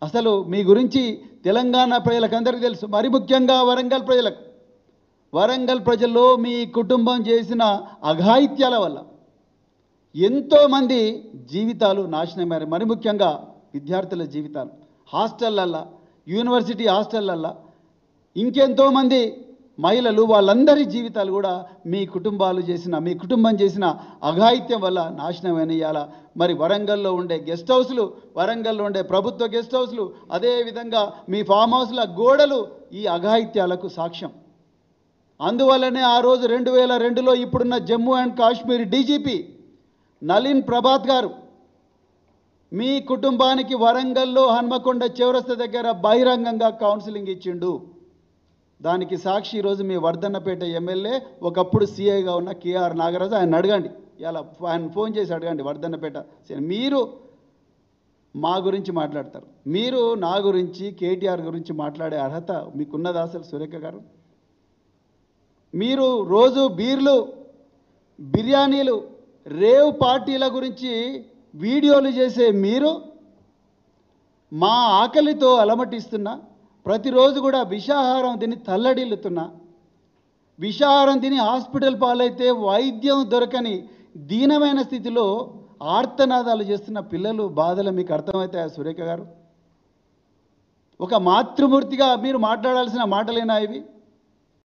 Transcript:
అసలు మీ గురించి తెలంగాణ ప్రజలకందరికీ తెలుసు, మరి ముఖ్యంగా వరంగల్ ప్రజలకు. వరంగల్ ప్రజల్లో మీ కుటుంబం చేసిన అఘాయిత్యాల వల్ల ఎంతోమంది జీవితాలు నాశనమయ్యారు. మరి ముఖ్యంగా విద్యార్థుల జీవితాలు, హాస్టళ్ళల్లో, యూనివర్సిటీ హాస్టళ్ళల్లో ఇంకెంతోమంది మహిళలు, వాళ్ళందరి జీవితాలు కూడా మీ కుటుంబం చేసిన అఘాయిత్యం వల్ల నాశనమైన. మరి వరంగల్లో ఉండే గెస్ట్ హౌస్లు, వరంగల్లో ఉండే ప్రభుత్వ గెస్ట్ హౌస్లు, అదేవిధంగా మీ ఫామ్ హౌస్ల గోడలు ఈ అఘాయిత్యాలకు సాక్ష్యం. అందువల్లనే ఆ రోజు 2002లో ఇప్పుడున్న జమ్మూ అండ్ కాశ్మీర్ డీజీపీ నలిన్ ప్రభాత్ గారు మీ కుటుంబానికి వరంగల్లో హన్మకొండ చౌరస్తా దగ్గర బహిరంగంగా కౌన్సిలింగ్ ఇచ్చిండు. దానికి సాక్షి ఈరోజు మీ వర్ధన్నపేట ఎమ్మెల్యే, ఒకప్పుడు సీఐగా ఉన్న కేఆర్ నాగరాజు. ఆయన అడగండి, ఇలా ఆయన ఫోన్ చేసి అడగండి వర్ధన్నపేట. మీరు మా గురించి మాట్లాడతారు, మీరు నా గురించి, కేటీఆర్ గురించి మాట్లాడే అర్హత మీకున్నదా అసలు సురేఖ గారు? మీరు రోజు బీర్లు, బిర్యానీలు, రేవ్ పార్టీల గురించి వీడియోలు చేసే మీరు మా ఆకలితో అలమటిస్తున్నా, ప్రతిరోజు కూడా విషాహారం తిని తల్లడిల్లుతున్నా, విషాహారం తిని హాస్పిటల్ పాలైతే వైద్యం దొరకని దీనమైన స్థితిలో ఆర్తనాదాలు చేస్తున్న పిల్లలు బాధలు మీకు అర్థమవుతాయా సురేఖ గారు? ఒక మాతృమూర్తిగా మీరు మాట్లాడాల్సిన మాటలేనా ఇవి?